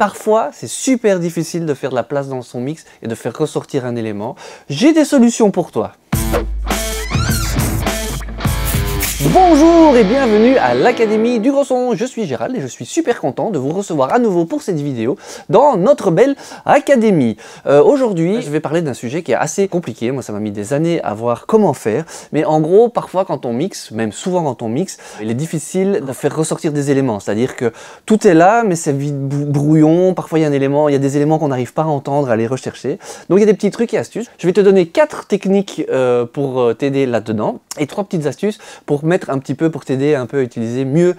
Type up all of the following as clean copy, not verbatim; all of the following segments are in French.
Parfois, c'est super difficile de faire de la place dans son mix et de faire ressortir un élément. J'ai des solutions pour toi. Bonjour et bienvenue à l'Académie du Gros Son. Je suis Gérald et je suis super content de vous recevoir à nouveau pour cette vidéo dans notre belle Académie. Aujourd'hui, je vais parler d'un sujet qui est assez compliqué. Moi, ça m'a mis des années à voir comment faire. Mais en gros, parfois quand on mixe, même souvent quand on mixe, il est difficile de faire ressortir des éléments. C'est-à-dire que tout est là, mais c'est vite brouillon. Parfois, il y a des éléments qu'on n'arrive pas à entendre, à les rechercher. Donc, il y a des petits trucs et astuces. Je vais te donner 4 techniques pour t'aider là-dedans et 3 petites astuces pour mettre un petit peu, pour t'aider un peu à utiliser mieux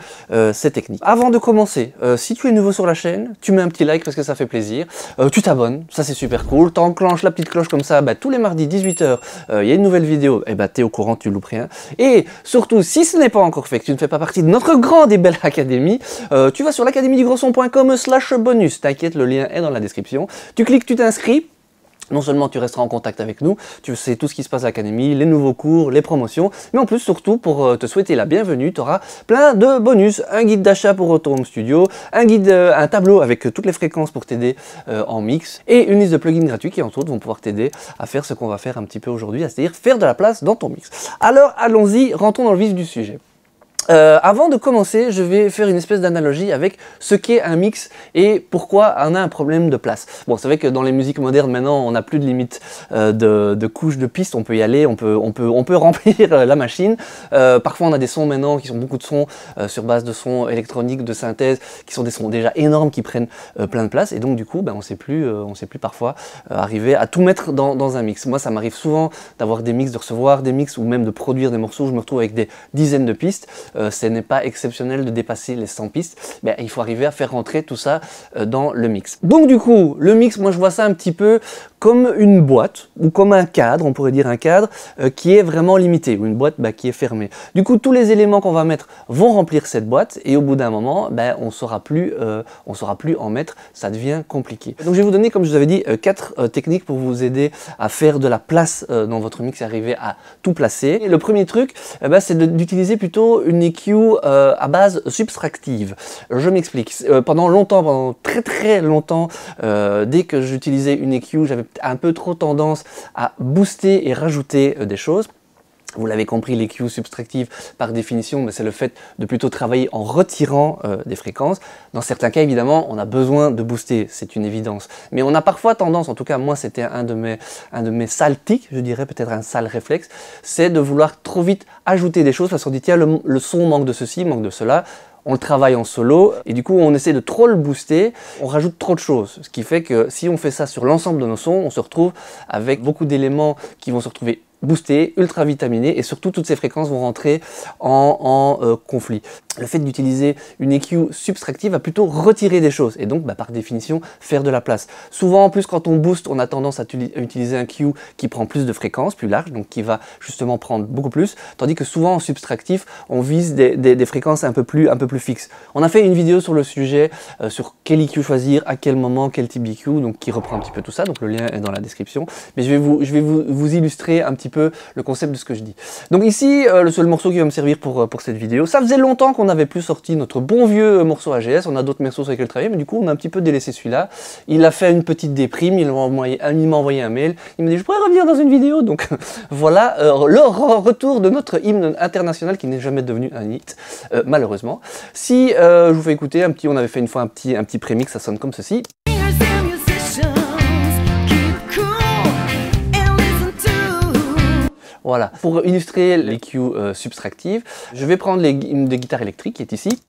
ces techniques. Avant de commencer, si tu es nouveau sur la chaîne, tu mets un petit like parce que ça fait plaisir, tu t'abonnes, ça c'est super cool, t'enclenches la petite cloche comme ça, tous les mardis 18 h, il y a une nouvelle vidéo, et t'es au courant, tu loupes rien. Et surtout, si ce n'est pas encore fait, que tu ne fais pas partie de notre grande et belle académie, tu vas sur l'académiedugrosson.com/bonus, t'inquiète, le lien est dans la description, tu cliques, tu t'inscris. Non seulement tu resteras en contact avec nous, tu sais tout ce qui se passe à l'Académie, les nouveaux cours, les promotions, mais en plus surtout pour te souhaiter la bienvenue, tu auras plein de bonus, un guide d'achat pour Auto Home Studio, un tableau avec toutes les fréquences pour t'aider en mix, et une liste de plugins gratuits qui entre autres vont pouvoir t'aider à faire ce qu'on va faire un petit peu aujourd'hui, c'est-à-dire faire de la place dans ton mix. Alors allons-y, rentrons dans le vif du sujet. Avant de commencer, je vais faire une espèce d'analogie avec ce qu'est un mix et pourquoi on a un problème de place. Bon, c'est vrai que dans les musiques modernes maintenant, on n'a plus de limite de couches de pistes, on peut y aller, on peut remplir la machine. Parfois, on a des sons maintenant qui sont beaucoup de sons sur base de sons électroniques, de synthèse, qui sont des sons déjà énormes qui prennent plein de place et donc du coup, on sait plus parfois arriver à tout mettre dans un mix. Moi, ça m'arrive souvent d'avoir des mix, de recevoir des mix ou même de produire des morceaux où je me retrouve avec des dizaines de pistes. Ce n'est pas exceptionnel de dépasser les 100 pistes, mais il faut arriver à faire rentrer tout ça dans le mix. Donc du coup, le mix, moi je vois ça un petit peu comme une boîte, ou comme un cadre, on pourrait dire un cadre, qui est vraiment limité, ou une boîte qui est fermée. Du coup, tous les éléments qu'on va mettre vont remplir cette boîte, et au bout d'un moment, on ne saura plus en mettre, ça devient compliqué. Donc je vais vous donner, comme je vous avais dit, 4 techniques pour vous aider à faire de la place dans votre mix et arriver à tout placer. Et le premier truc, c'est d'utiliser plutôt une EQ à base subtractive. Je m'explique. Pendant très longtemps, dès que j'utilisais une EQ, j'avais un peu trop tendance à booster et rajouter des choses. Vous l'avez compris, l'EQ subtractive, par définition, c'est le fait de plutôt travailler en retirant des fréquences. Dans certains cas, évidemment, on a besoin de booster, c'est une évidence. Mais on a parfois tendance, en tout cas moi c'était un de mes sales tics, je dirais peut-être un sale réflexe, c'est de vouloir trop vite ajouter des choses parce qu'on dit tiens, le son manque de ceci, manque de cela. On le travaille en solo et du coup on essaie de trop le booster, on rajoute trop de choses. Ce qui fait que si on fait ça sur l'ensemble de nos sons, on se retrouve avec beaucoup d'éléments qui vont se retrouver boostés, ultra vitaminés et surtout toutes ces fréquences vont rentrer en conflit. Le fait d'utiliser une EQ subtractive va plutôt retirer des choses et donc par définition faire de la place. Souvent en plus quand on booste, on a tendance à utiliser un Q qui prend plus de fréquences, plus large, donc qui va justement prendre beaucoup plus, tandis que souvent en subtractif, on vise des fréquences un peu plus fixes. On a fait une vidéo sur le sujet, sur quel EQ choisir, à quel moment, quel type d'EQ, donc qui reprend un petit peu tout ça, donc le lien est dans la description. Mais je vais vous illustrer un petit peu le concept de ce que je dis. Donc ici, le seul morceau qui va me servir pour cette vidéo, ça faisait longtemps qu'on n'avait plus sorti notre bon vieux morceau AGS, on a d'autres morceaux sur lesquels travailler, mais du coup on a un petit peu délaissé celui-là. Il a fait une petite déprime, il m'a envoyé un mail, il m'a dit je pourrais revenir dans une vidéo, donc voilà le retour de notre hymne international qui n'est jamais devenu un hit, malheureusement. Si je vous fais écouter on avait fait une fois un petit prémix, ça sonne comme ceci. Voilà, pour illustrer l'EQ subtractive, je vais prendre une des guitares électriques qui est ici.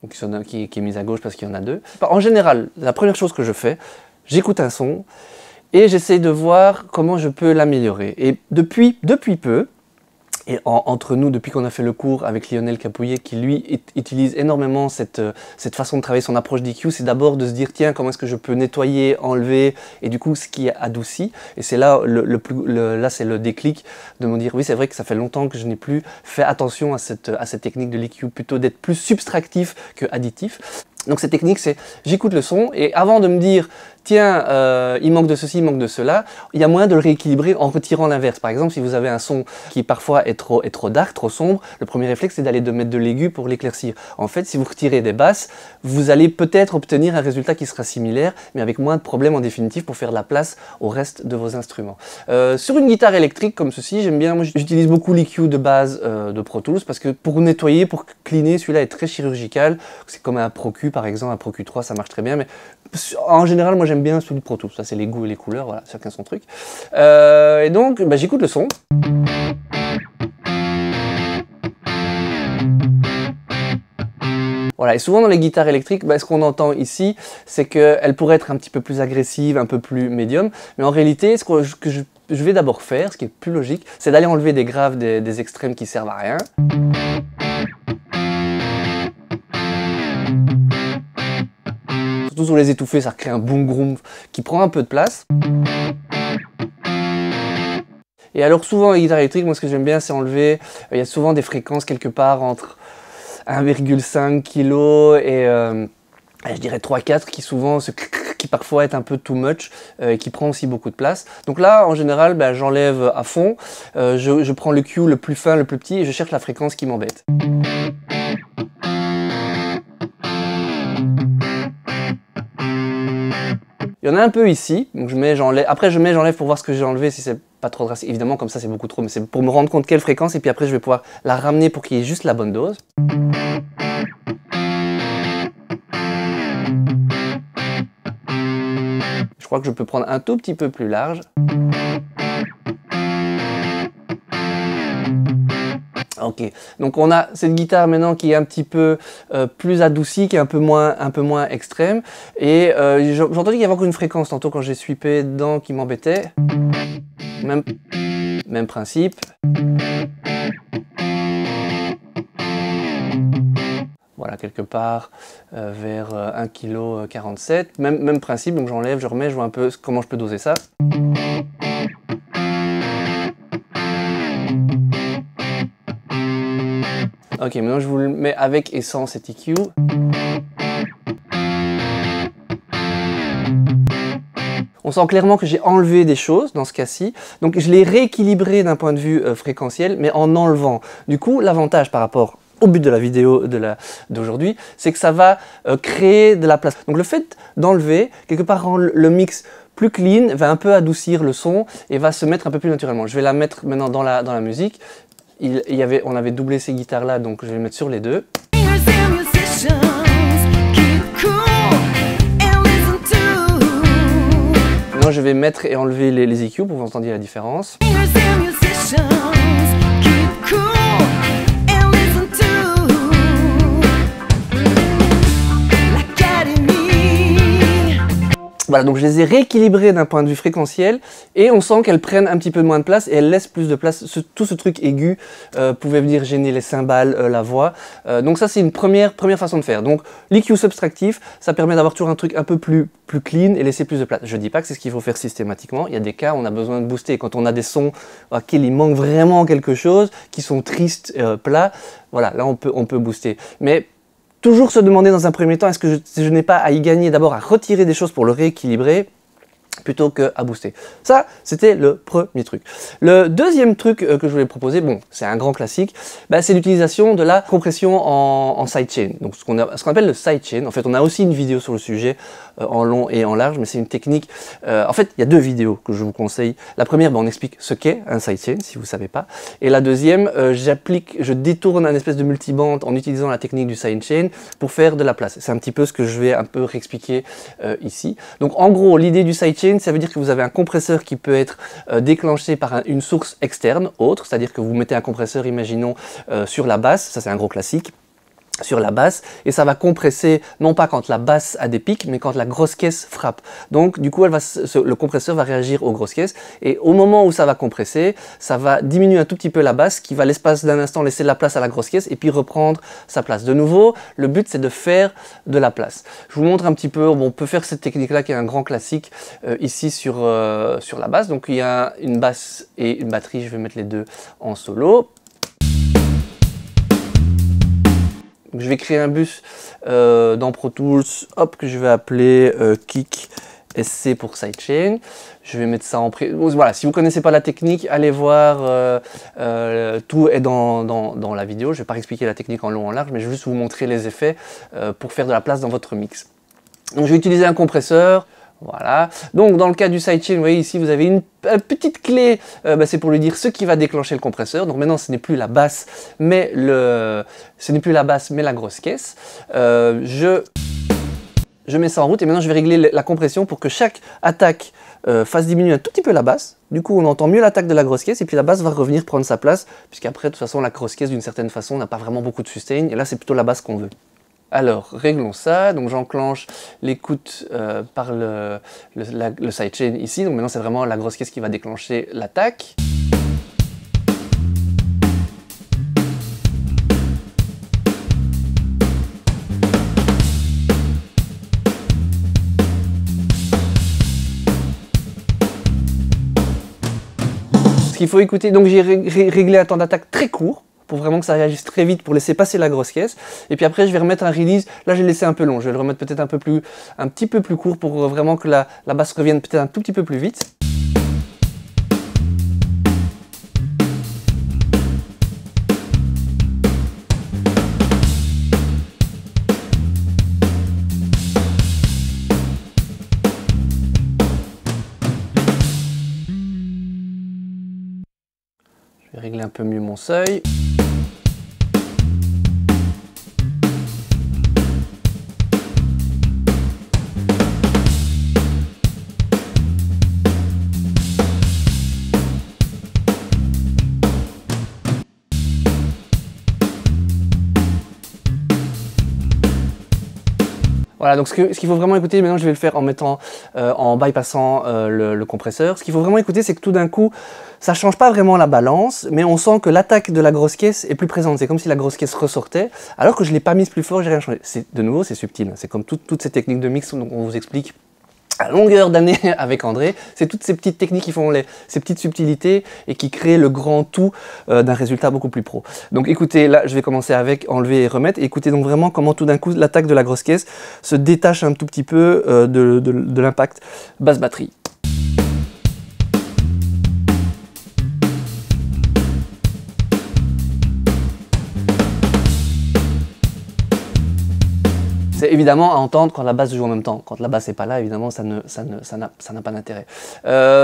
Qui est mise à gauche parce qu'il y en a deux. En général, la première chose que je fais, j'écoute un son et j'essaye de voir comment je peux l'améliorer. Et depuis peu, et entre nous, depuis qu'on a fait le cours avec Lionel Capouillet, qui lui utilise énormément cette façon de travailler son approche d'EQ, c'est d'abord de se dire tiens, comment est-ce que je peux nettoyer, enlever, et du coup ce qui adoucit. Et c'est là là c'est le déclic de me dire oui, c'est vrai que ça fait longtemps que je n'ai plus fait attention à cette technique de l'EQ, plutôt d'être plus subtractif que additif. Donc cette technique, c'est j'écoute le son et avant de me dire tiens, il manque de ceci, il manque de cela, il y a moyen de le rééquilibrer en retirant l'inverse. Par exemple, si vous avez un son qui parfois est trop dark, trop sombre, le premier réflexe c'est d'aller mettre de l'aigu pour l'éclaircir. En fait, si vous retirez des basses, vous allez peut-être obtenir un résultat qui sera similaire, mais avec moins de problèmes en définitive pour faire de la place au reste de vos instruments. Sur une guitare électrique comme ceci, j'aime bien, moi j'utilise beaucoup l'EQ de base de Pro Tools parce que pour nettoyer, pour cleaner, celui-là est très chirurgical. C'est comme un Pro Q par exemple, un Pro Q3 ça marche très bien, mais en général moi j'aime bien celui de Pro Tools, ça c'est les goûts et les couleurs, voilà, chacun son truc. Et donc bah, j'écoute le son. Voilà, et souvent dans les guitares électriques, bah, ce qu'on entend ici, c'est qu'elles pourraient être un petit peu plus agressives, un peu plus médium, mais en réalité, ce que je vais d'abord faire, ce qui est plus logique, c'est d'aller enlever des graves, des extrêmes qui servent à rien. Surtout sur les étouffés, ça crée un boom groove qui prend un peu de place. Et alors souvent les guitares électriques, moi ce que j'aime bien c'est enlever, il y a souvent des fréquences quelque part entre 1,5 kg et je dirais 3-4 qui souvent qui parfois est un peu too much et qui prend aussi beaucoup de place. Donc là en général ben, j'enlève à fond, je prends le Q le plus fin, le plus petit et je cherche la fréquence qui m'embête. Il y en a un peu ici, donc je mets, j'enlève. Après je mets, j'enlève pour voir ce que j'ai enlevé si c'est pas trop drastique. Évidemment comme ça c'est beaucoup trop, mais c'est pour me rendre compte quelle fréquence et puis après je vais pouvoir la ramener pour qu'il y ait juste la bonne dose. Je crois que je peux prendre un tout petit peu plus large. Ok, donc on a cette guitare maintenant qui est un petit peu plus adoucie, qui est un peu moins extrême. Et j'ai entendu qu'il y avait encore une fréquence tantôt quand j'ai sweepé dedans qui m'embêtait. Même principe. Voilà, quelque part vers 1,47 kg. Même principe, donc j'enlève, je remets, je vois un peu comment je peux doser ça. Ok, maintenant je vous le mets avec et sans cet EQ. On sent clairement que j'ai enlevé des choses dans ce cas-ci. Donc je l'ai rééquilibré d'un point de vue fréquentiel, mais en enlevant. Du coup, l'avantage par rapport au but de la vidéo d'aujourd'hui, c'est que ça va créer de la place. Donc le fait d'enlever, quelque part rend le mix plus clean, va un peu adoucir le son et va se mettre un peu plus naturellement. Je vais la mettre maintenant dans la musique. On avait doublé ces guitares là, donc je vais les mettre sur les deux. Maintenant je vais mettre et enlever les EQ pour que vous entendiez la différence. Voilà, donc je les ai rééquilibrées d'un point de vue fréquentiel et on sent qu'elles prennent un petit peu moins de place et elles laissent plus de place. Tout ce truc aigu pouvait venir gêner les cymbales, la voix. Donc ça c'est une première façon de faire. Donc l'EQ subtractif, ça permet d'avoir toujours un truc un peu plus clean et laisser plus de place. Je dis pas que c'est ce qu'il faut faire systématiquement. Il y a des cas où on a besoin de booster. Quand on a des sons auxquels il manque vraiment quelque chose, qui sont tristes, plats, voilà, là on peut booster. Mais toujours se demander dans un premier temps, est-ce que je n'ai pas à y gagner d'abord à retirer des choses pour le rééquilibrer plutôt qu'à booster. Ça, c'était le premier truc. Le deuxième truc que je voulais proposer, bon, c'est un grand classique, bah, c'est l'utilisation de la compression en sidechain. Donc ce qu'on appelle le sidechain. En fait, on a aussi une vidéo sur le sujet en long et en large, mais c'est une technique. En fait, il y a deux vidéos que je vous conseille. La première, bah, on explique ce qu'est un sidechain, si vous ne savez pas. Et la deuxième, je détourne un espèce de multiband en utilisant la technique du sidechain pour faire de la place. C'est un petit peu ce que je vais un peu réexpliquer ici. Donc en gros, l'idée du sidechain, ça veut dire que vous avez un compresseur qui peut être déclenché par une source externe, autre, c'est-à-dire que vous mettez un compresseur, imaginons, sur la basse, ça c'est un gros classique, sur la basse, et ça va compresser, non pas quand la basse a des pics, mais quand la grosse caisse frappe. Donc du coup, le compresseur va réagir aux grosses caisses, et au moment où ça va compresser, ça va diminuer un tout petit peu la basse, qui va l'espace d'un instant laisser la place à la grosse caisse, et puis reprendre sa place. De nouveau, le but c'est de faire de la place. Je vous montre un petit peu, bon, on peut faire cette technique-là qui est un grand classique ici sur la basse. Donc il y a une basse et une batterie, je vais mettre les deux en solo. Donc, je vais créer un bus dans Pro Tools, hop, que je vais appeler Kick SC pour sidechain. Je vais mettre ça en pré... Voilà, si vous ne connaissez pas la technique, allez voir, tout est dans la vidéo. Je ne vais pas expliquer la technique en long en large, mais je vais juste vous montrer les effets pour faire de la place dans votre mix. Donc je vais utiliser un compresseur. Voilà, donc dans le cas du sidechain, vous voyez ici, vous avez une petite clé, c'est pour lui dire ce qui va déclencher le compresseur. Donc maintenant, ce n'est plus la basse, mais la grosse caisse. Je mets ça en route et maintenant je vais régler la compression pour que chaque attaque fasse diminuer un tout petit peu la basse. Du coup, on entend mieux l'attaque de la grosse caisse et puis la basse va revenir prendre sa place, puisqu'après, de toute façon, la grosse caisse, d'une certaine façon, n'a pas vraiment beaucoup de sustain et là, c'est plutôt la basse qu'on veut. Alors, réglons ça. Donc, j'enclenche l'écoute par le sidechain ici. Donc, maintenant, c'est vraiment la grosse caisse qui va déclencher l'attaque. Ce qu'il faut écouter, donc j'ai réglé un temps d'attaque très court, pour vraiment que ça réagisse très vite, pour laisser passer la grosse caisse. Et puis après, je vais remettre un release. Là, j'ai laissé un peu long. Je vais le remettre peut-être un petit peu plus court pour vraiment que la basse revienne peut-être un tout petit peu plus vite. Je vais régler un peu mieux mon seuil. Voilà, donc ce qu'il faut vraiment écouter, maintenant je vais le faire en bypassant le compresseur. Ce qu'il faut vraiment écouter, c'est que tout d'un coup, ça ne change pas vraiment la balance, mais on sent que l'attaque de la grosse caisse est plus présente. C'est comme si la grosse caisse ressortait, alors que je ne l'ai pas mise plus fort, j'ai rien changé. De nouveau, c'est subtil. C'est comme toutes ces techniques de mix qu'on vous explique à longueur d'année avec André. C'est toutes ces petites techniques qui font ces petites subtilités et qui créent le grand tout d'un résultat beaucoup plus pro. Donc écoutez, là je vais commencer avec enlever et remettre. Et écoutez donc vraiment comment tout d'un coup l'attaque de la grosse caisse se détache un tout petit peu de l'impact basse batterie. C'est évidemment à entendre quand la basse joue en même temps. Quand la basse n'est pas là, évidemment, ça n'a pas d'intérêt.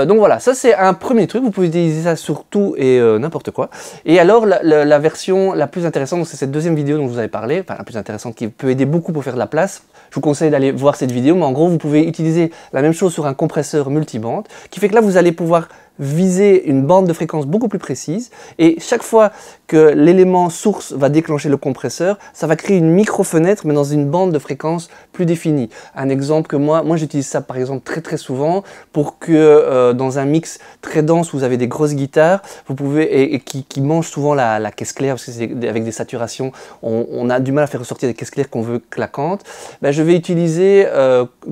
Donc voilà, ça c'est un premier truc. Vous pouvez utiliser ça sur tout et n'importe quoi. Et alors, la version la plus intéressante, c'est cette deuxième vidéo dont je vous avais parlé, enfin la plus intéressante qui peut aider beaucoup pour faire de la place. Je vous conseille d'aller voir cette vidéo, mais en gros, vous pouvez utiliser la même chose sur un compresseur multibande, qui fait que là, vous allez pouvoir viser une bande de fréquence beaucoup plus précise et chaque fois que l'élément source va déclencher le compresseur, ça va créer une micro-fenêtre mais dans une bande de fréquence plus définie. Un exemple que moi j'utilise ça par exemple très souvent pour que dans un mix très dense où vous avez des grosses guitares, vous pouvez, et qui mangent souvent la caisse claire parce que c'est avec des saturations, on a du mal à faire ressortir des caisses claires qu'on veut claquantes. Ben, je vais utiliser,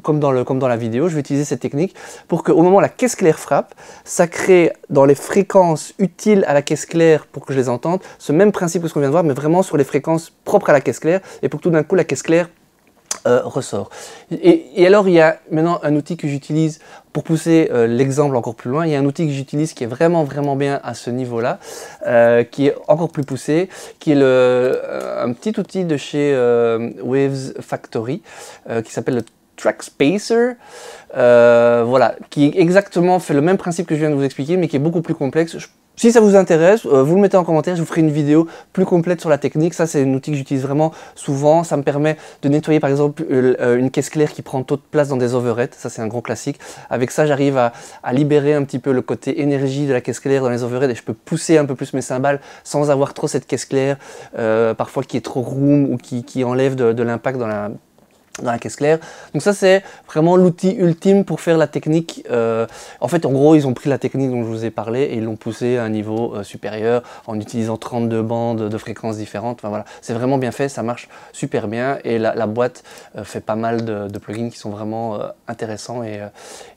comme dans la vidéo, je vais utiliser cette technique pour qu'au moment où la caisse claire frappe, ça crée dans les fréquences utiles à la caisse claire pour que je les entende, ce même principe que ce qu'on vient de voir, mais vraiment sur les fréquences propres à la caisse claire, et pour que tout d'un coup la caisse claire ressort. Et alors il y a maintenant un outil que j'utilise pour pousser l'exemple encore plus loin. Il y a un outil que j'utilise qui est vraiment bien à ce niveau-là, qui est encore plus poussé, qui est un petit outil de chez Waves Factory, qui s'appelle le Track Spacer, voilà, qui exactement fait le même principe que je viens de vous expliquer, mais qui est beaucoup plus complexe. Si ça vous intéresse, vous le mettez en commentaire, je vous ferai une vidéo plus complète sur la technique. Ça, c'est un outil que j'utilise vraiment souvent. Ça me permet de nettoyer, par exemple, une caisse claire qui prend trop de place dans des overheads. Ça, c'est un gros classique. Avec ça, j'arrive à libérer un petit peu le côté énergie de la caisse claire dans les overheads et je peux pousser un peu plus mes cymbales sans avoir trop cette caisse claire, parfois qui est trop room ou qui enlève de l'impact dans la caisse claire. Donc ça c'est vraiment l'outil ultime pour faire la technique. En fait en gros ils ont pris la technique dont je vous ai parlé et ils l'ont poussée à un niveau supérieur en utilisant 32 bandes de fréquences différentes. Enfin voilà, c'est vraiment bien fait, ça marche super bien et la boîte fait pas mal de plugins qui sont vraiment intéressants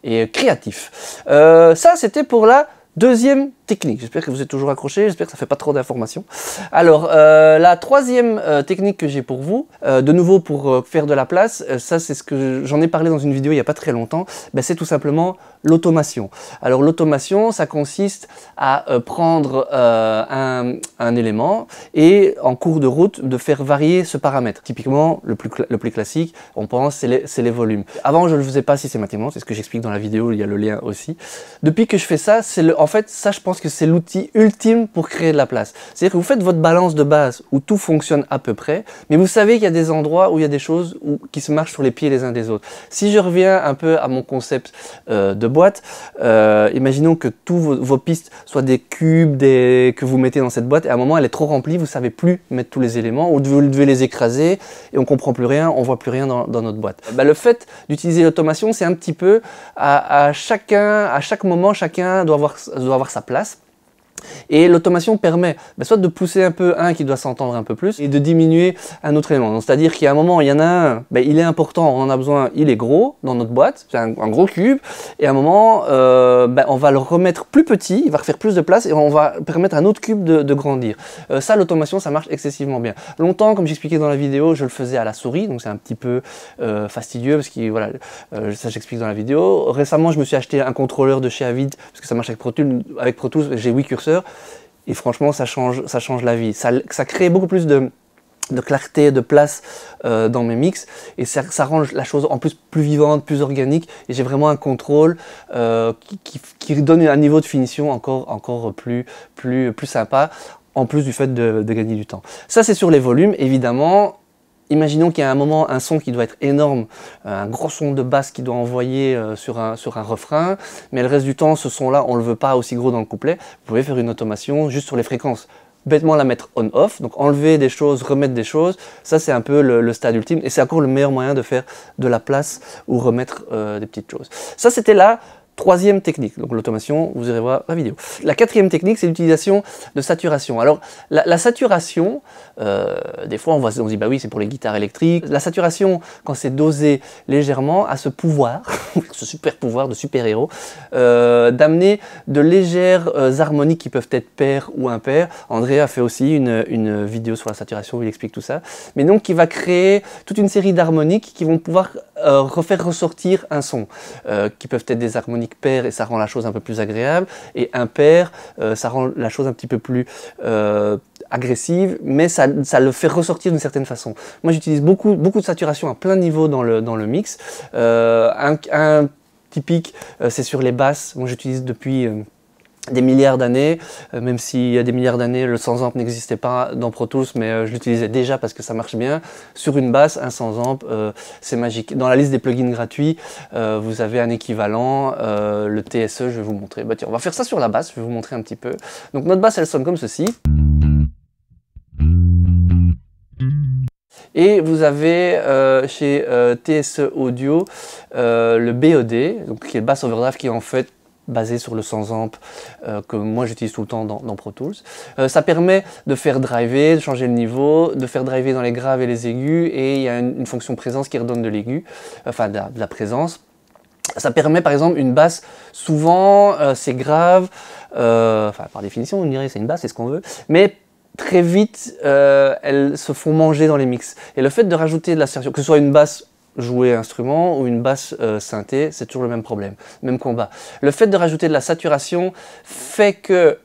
et créatifs. Ça c'était pour la deuxième techniques. J'espère que vous êtes toujours accrochés, j'espère que ça fait pas trop d'informations. Alors, la troisième technique que j'ai pour vous, de nouveau pour faire de la place, ça c'est ce que j'en ai parlé dans une vidéo il n'y a pas très longtemps, ben, c'est tout simplement l'automation. Alors l'automation, ça consiste à prendre un élément et en cours de route de faire varier ce paramètre. Typiquement, le plus classique, on pense, c'est les volumes. Avant, je ne le faisais pas systématiquement, c'est ce que j'explique dans la vidéo, il y a le lien aussi. Depuis que je fais ça, en fait, ça je pense que c'est l'outil ultime pour créer de la place. C'est-à-dire que vous faites votre balance de base où tout fonctionne à peu près, mais vous savez qu'il y a des endroits où il y a des choses qui se marchent sur les pieds les uns des autres. Si je reviens un peu à mon concept de boîte, imaginons que tous vos pistes soient des cubes que vous mettez dans cette boîte et à un moment elle est trop remplie, vous ne savez plus mettre tous les éléments ou vous devez les écraser et on ne comprend plus rien, on ne voit plus rien dans notre boîte. Ben, le fait d'utiliser l'automation, c'est un petit peu à chaque moment, chacun doit avoir sa place. Et l'automation permet soit de pousser un peu un qui doit s'entendre un peu plus et de diminuer un autre élément. C'est-à-dire qu'il y a un moment, il y en a un, il est important, on en a besoin, il est gros dans notre boîte, c'est un gros cube, et à un moment, on va le remettre plus petit, il va refaire plus de place et on va permettre à un autre cube de grandir. Ça, l'automation, ça marche excessivement bien. Longtemps, comme j'expliquais dans la vidéo, je le faisais à la souris, donc c'est un petit peu fastidieux, parce que voilà, ça j'explique dans la vidéo. Récemment, je me suis acheté un contrôleur de chez Avid, parce que ça marche avec Pro Tools, j'ai 8 curseurs. Et franchement, ça change la vie. Ça crée beaucoup plus de clarté, de place dans mes mix. Et ça rend la chose en plus vivante, plus organique. Et j'ai vraiment un contrôle qui donne un niveau de finition encore plus sympa, en plus du fait de gagner du temps. Ça, c'est sur les volumes, évidemment. Imaginons qu'il y a un moment, un son qui doit être énorme, un gros son de basse qui doit envoyer sur un refrain, mais le reste du temps, ce son-là, on ne le veut pas aussi gros dans le couplet. Vous pouvez faire une automation juste sur les fréquences. Bêtement la mettre on-off, donc enlever des choses, remettre des choses, ça c'est un peu le stade ultime, et c'est encore le meilleur moyen de faire de la place ou remettre des petites choses. Ça c'était la troisième technique, donc l'automation, vous irez voir la vidéo. La quatrième technique, c'est l'utilisation de saturation. Alors, la saturation, des fois on se dit, bah oui, c'est pour les guitares électriques. La saturation, quand c'est dosé légèrement, a ce pouvoir, ce super pouvoir de super-héros, d'amener de légères harmoniques qui peuvent être paires ou impaires. André a fait aussi une vidéo sur la saturation où il explique tout ça. Mais donc, qui va créer toute une série d'harmoniques qui vont pouvoir refaire ressortir un son, qui peuvent être des harmoniques paires et ça rend la chose un peu plus agréable, et impaires, ça rend la chose un petit peu plus agressive, mais ça le fait ressortir d'une certaine façon. Moi j'utilise beaucoup de saturation à plein niveau dans le mix. Un typique, c'est sur les basses. Moi j'utilise depuis des milliards d'années, même s'il y a des milliards d'années, le sans amp n'existait pas dans Pro Tools, mais je l'utilisais déjà parce que ça marche bien. Sur une basse, un sans amp, c'est magique. Dans la liste des plugins gratuits, vous avez un équivalent, le TSE, je vais vous montrer. Bah, tiens, on va faire ça sur la basse, je vais vous montrer un petit peu. Donc notre basse, elle sonne comme ceci. Et vous avez chez TSE Audio le BOD, donc qui est le Bass Overdrive, qui est en fait basé sur le sans amp que moi j'utilise tout le temps dans Pro Tools. Ça permet de faire driver, de changer le niveau, de faire driver dans les graves et les aigus, et il y a une fonction présence qui redonne de l'aigu, enfin de la présence. Ça permet par exemple une basse, souvent c'est grave, enfin par définition on dirait c'est une basse, c'est ce qu'on veut, mais très vite elles se font manger dans les mix. Et le fait de rajouter de la saturation, que ce soit une basse jouer instrument ou une basse synthé, c'est toujours le même problème, même combat. Le fait de rajouter de la saturation fait que,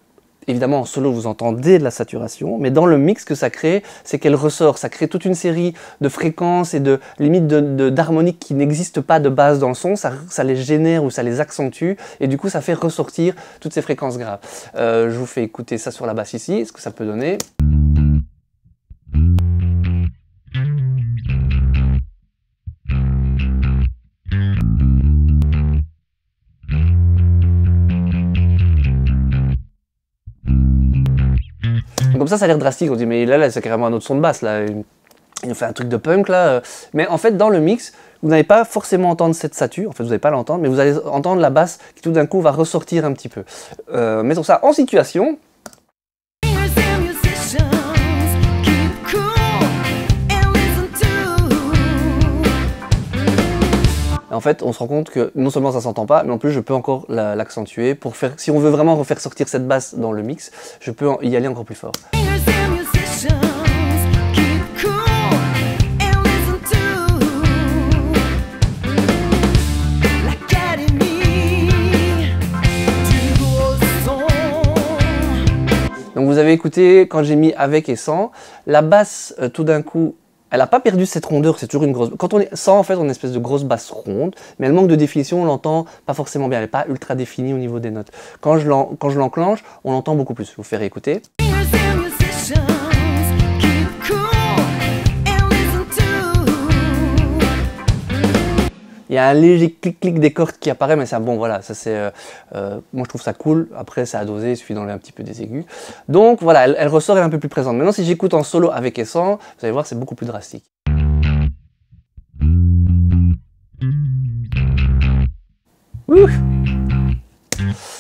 évidemment en solo vous entendez de la saturation, mais dans le mix que ça crée, c'est qu'elle ressort, ça crée toute une série de fréquences et de limites d'harmoniques qui n'existent pas de base dans le son, ça les génère ou ça les accentue, et du coup ça fait ressortir toutes ces fréquences graves. Je vous fais écouter ça sur la basse ici, ce que ça peut donner. Comme ça a l'air drastique, on dit mais là c'est carrément un autre son de basse, là. Il nous fait un truc de punk là. Mais en fait dans le mix, vous n'allez pas forcément entendre cette satu, en fait vous n'allez pas l'entendre, mais vous allez entendre la basse qui tout d'un coup va ressortir un petit peu. Mettons ça en situation. En fait, on se rend compte que non seulement ça s'entend pas, mais en plus je peux encore l'accentuer pour faire, si on veut vraiment refaire sortir cette basse dans le mix, je peux y aller encore plus fort. Donc vous avez écouté quand j'ai mis avec et sans, la basse tout d'un coup, elle n'a pas perdu cette rondeur, c'est toujours une grosse... Quand on est sans, en fait, on a une espèce de grosse basse ronde, mais elle manque de définition, on l'entend pas forcément bien, elle n'est pas ultra définie au niveau des notes. Quand je l'enclenche, on l'entend beaucoup plus. Je vais vous faire écouter. Il y a un léger clic-clic des cordes qui apparaît, mais ça, bon voilà, ça c'est, moi je trouve ça cool. Après c'est à doser, il suffit d'enlever un petit peu des aigus. Donc voilà, elle ressort, elle est un peu plus présente. Maintenant si j'écoute en solo avec et sans, vous allez voir c'est beaucoup plus drastique. Ouh.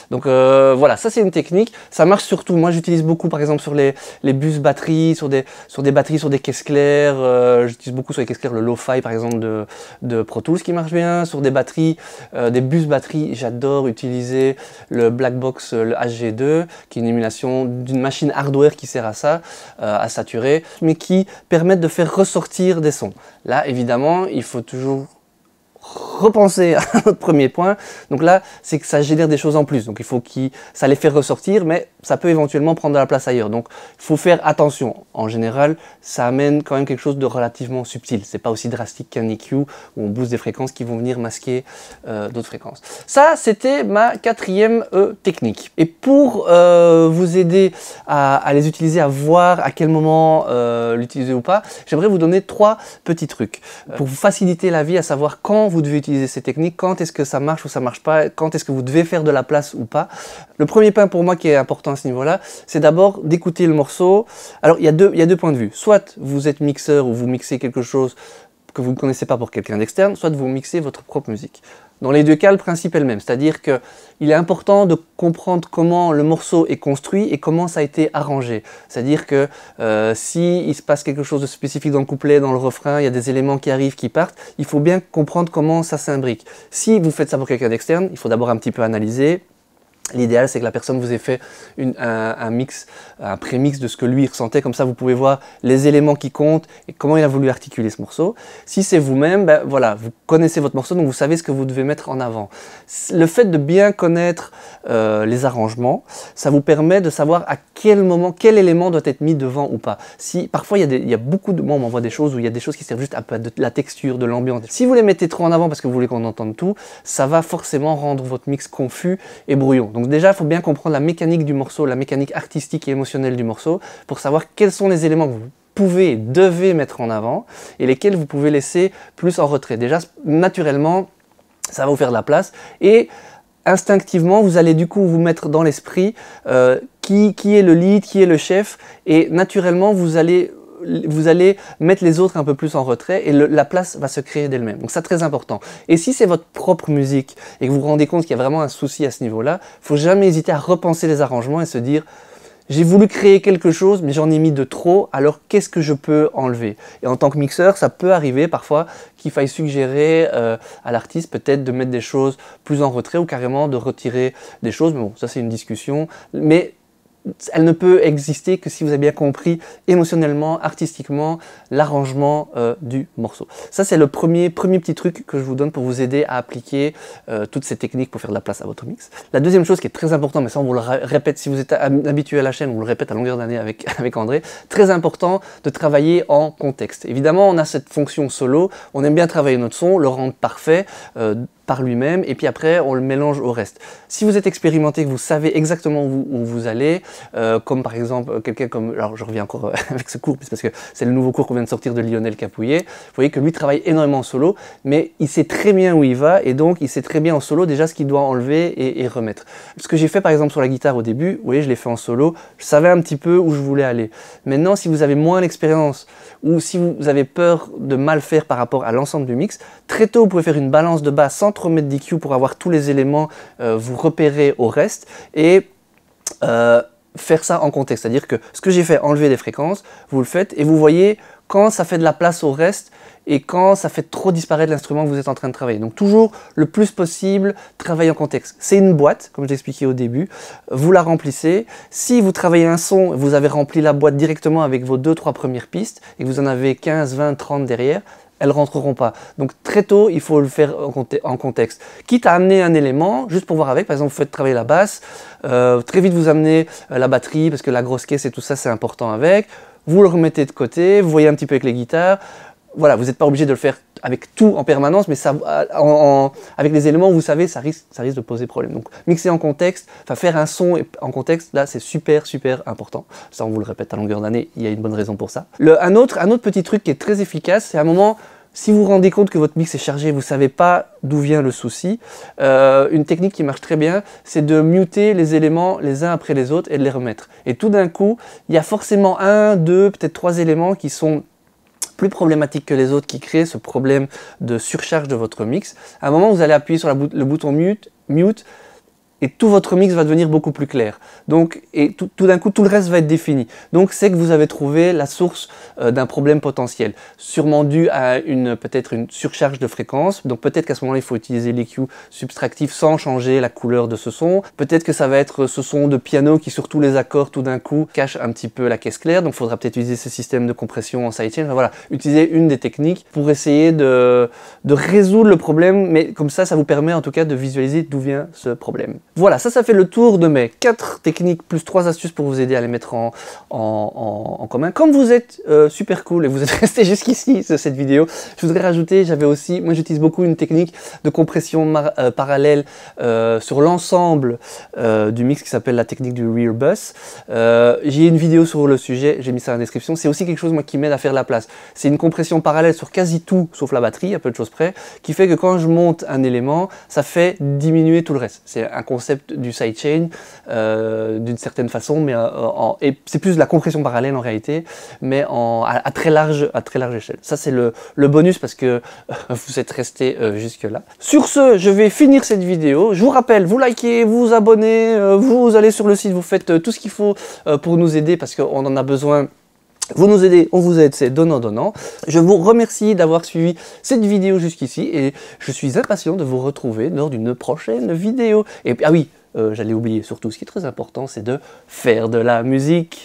Donc voilà, ça c'est une technique, ça marche surtout, moi j'utilise beaucoup par exemple sur les bus batteries, sur des batteries, sur des caisses claires, j'utilise beaucoup sur les caisses claires le Lo-Fi par exemple de Pro Tools qui marche bien, sur des batteries, des bus batteries, j'adore utiliser le Blackbox, le HG2, qui est une émulation d'une machine hardware qui sert à ça, à saturer, mais qui permettent de faire ressortir des sons. Là évidemment, il faut toujours repenser à notre premier point. Donc là, c'est que ça génère des choses en plus. Donc il faut que ça les fait ressortir, mais ça peut éventuellement prendre de la place ailleurs. Donc il faut faire attention. En général, ça amène quand même quelque chose de relativement subtil. C'est pas aussi drastique qu'un EQ où on booste des fréquences qui vont venir masquer d'autres fréquences. Ça, c'était ma quatrième technique. Et pour vous aider à les utiliser, à voir à quel moment l'utiliser ou pas, j'aimerais vous donner 3 petits trucs pour vous faciliter la vie, à savoir quand vous devez utiliser ces techniques, quand est-ce que ça marche ou ça marche pas, quand est-ce que vous devez faire de la place ou pas. Le premier point pour moi qui est important à ce niveau-là, c'est d'abord d'écouter le morceau. Alors il y a deux points de vue. Soit vous êtes mixeur ou vous mixez quelque chose que vous ne connaissez pas pour quelqu'un d'externe, soit vous mixez votre propre musique. Dans les deux cas, le principe est le même, c'est-à-dire qu'il est important de comprendre comment le morceau est construit et comment ça a été arrangé. C'est-à-dire que s'il se passe quelque chose de spécifique dans le couplet, dans le refrain, il y a des éléments qui arrivent, qui partent, il faut bien comprendre comment ça s'imbrique. Si vous faites ça pour quelqu'un d'externe, il faut d'abord un petit peu analyser. L'idéal, c'est que la personne vous ait fait un mix, un pré-mix de ce que lui ressentait. Comme ça, vous pouvez voir les éléments qui comptent et comment il a voulu articuler ce morceau. Si c'est vous-même, ben voilà, vous connaissez votre morceau, donc vous savez ce que vous devez mettre en avant. Le fait de bien connaître les arrangements, ça vous permet de savoir à quel moment, quel élément doit être mis devant ou pas. Parfois, il y a beaucoup de... Moi, on m'envoie des choses où il y a des choses qui servent juste à de la texture, de l'ambiance. Si vous les mettez trop en avant parce que vous voulez qu'on entende tout, ça va forcément rendre votre mix confus et brouillon. Donc déjà, il faut bien comprendre la mécanique du morceau, la mécanique artistique et émotionnelle du morceau, pour savoir quels sont les éléments que vous pouvez et devez mettre en avant, et lesquels vous pouvez laisser plus en retrait. Déjà, naturellement, ça va vous faire de la place, et instinctivement, vous allez du coup vous mettre dans l'esprit qui est le lead, qui est le chef, et naturellement, vous allez mettre les autres un peu plus en retrait et la place va se créer d'elle-même. Donc ça, très important. Et si c'est votre propre musique et que vous vous rendez compte qu'il y a vraiment un souci à ce niveau-là, il ne faut jamais hésiter à repenser les arrangements et se dire « J'ai voulu créer quelque chose, mais j'en ai mis de trop, alors qu'est-ce que je peux enlever ?» Et en tant que mixeur, ça peut arriver parfois qu'il faille suggérer à l'artiste peut-être de mettre des choses plus en retrait ou carrément de retirer des choses. Mais bon, ça c'est une discussion. Mais elle ne peut exister que si vous avez bien compris émotionnellement, artistiquement, l'arrangement du morceau. Ça, c'est le premier petit truc que je vous donne pour vous aider à appliquer toutes ces techniques pour faire de la place à votre mix. La deuxième chose qui est très importante, mais ça on vous le répète, si vous êtes habitué à la chaîne, on vous le répète à longueur d'année avec André, très important de travailler en contexte. Évidemment, on a cette fonction solo, on aime bien travailler notre son, le rendre parfait, par lui-même, et puis après on le mélange au reste. Si vous êtes expérimenté, que vous savez exactement où vous allez, comme par exemple quelqu'un comme, alors je reviens encore avec ce cours, parce que c'est le nouveau cours qu'on vient de sortir de Lionel Capouillet, vous voyez que lui travaille énormément en solo, mais il sait très bien où il va, et donc il sait très bien en solo déjà ce qu'il doit enlever et remettre. Ce que j'ai fait par exemple sur la guitare au début, vous voyez, je l'ai fait en solo, je savais un petit peu où je voulais aller. Maintenant, si vous avez moins l'expérience, ou si vous avez peur de mal faire par rapport à l'ensemble du mix, très tôt vous pouvez faire une balance de basse sans trop mettre d'EQ pour avoir tous les éléments, vous repérer au reste et faire ça en contexte. C'est-à-dire que ce que j'ai fait, enlever des fréquences, vous le faites et vous voyez quand ça fait de la place au reste et quand ça fait trop disparaître l'instrument que vous êtes en train de travailler. Donc toujours le plus possible, travailler en contexte. C'est une boîte, comme j'ai expliqué au début, vous la remplissez. Si vous travaillez un son, vous avez rempli la boîte directement avec vos 2-3 premières pistes et que vous en avez 15, 20, 30 derrière, elles ne rentreront pas. Donc très tôt, il faut le faire en contexte. Quitte à amener un élément, juste pour voir avec, par exemple, vous faites travailler la basse, très vite vous amenez la batterie, parce que la grosse caisse et tout ça, c'est important avec. Vous le remettez de côté, vous voyez un petit peu avec les guitares. Voilà, vous n'êtes pas obligé de le faire avec tout en permanence, mais ça, avec les éléments, vous savez, ça risque de poser problème. Donc mixer en contexte, enfin faire un son en contexte, là c'est super important. Ça on vous le répète à longueur d'année, il y a une bonne raison pour ça. Un autre petit truc qui est très efficace, c'est à un moment, si vous vous rendez compte que votre mix est chargé, vous ne savez pas d'où vient le souci, une technique qui marche très bien, c'est de muter les éléments les uns après les autres et de les remettre. Et tout d'un coup, il y a forcément 1, 2, peut-être 3 éléments qui sont plus problématique que les autres, qui créent ce problème de surcharge de votre mix. À un moment, vous allez appuyer sur le bouton mute et tout votre mix va devenir beaucoup plus clair. Donc, et tout d'un coup, tout le reste va être défini. Donc, c'est que vous avez trouvé la source d'un problème potentiel, sûrement dû à peut-être une surcharge de fréquence. Donc, peut-être qu'à ce moment-là, il faut utiliser l'EQ subtractif sans changer la couleur de ce son. Peut-être que ça va être ce son de piano qui, sur tous les accords, tout d'un coup, cache un petit peu la caisse claire. Donc, il faudra peut-être utiliser ce système de compression en sidechain. Enfin, voilà, utiliser une des techniques pour essayer de résoudre le problème. Mais comme ça vous permet en tout cas de visualiser d'où vient ce problème. Voilà, ça fait le tour de mes 4 techniques plus 3 astuces pour vous aider à les mettre en commun. Comme vous êtes super cool et vous êtes resté jusqu'ici sur cette vidéo, je voudrais rajouter, moi j'utilise beaucoup une technique de compression parallèle sur l'ensemble du mix qui s'appelle la technique du rear bus. J'ai une vidéo sur le sujet, j'ai mis ça dans la description. C'est aussi quelque chose moi qui m'aide à faire la place. C'est une compression parallèle sur quasi tout, sauf la batterie, à peu de choses près, qui fait que quand je monte un élément, ça fait diminuer tout le reste. C'est un concept du sidechain d'une certaine façon, mais et c'est plus de la compression parallèle en réalité, mais à très large échelle. Ça c'est le bonus parce que vous êtes resté jusque là. Sur ce, je vais finir cette vidéo. Je vous rappelle, vous likez, vous abonnez, vous allez sur le site, vous faites tout ce qu'il faut pour nous aider parce qu'on en a besoin. Vous nous aidez, on vous aide, c'est donnant-donnant. Je vous remercie d'avoir suivi cette vidéo jusqu'ici et je suis impatient de vous retrouver lors d'une prochaine vidéo. Et ah oui, j'allais oublier surtout, ce qui est très important, c'est de faire de la musique.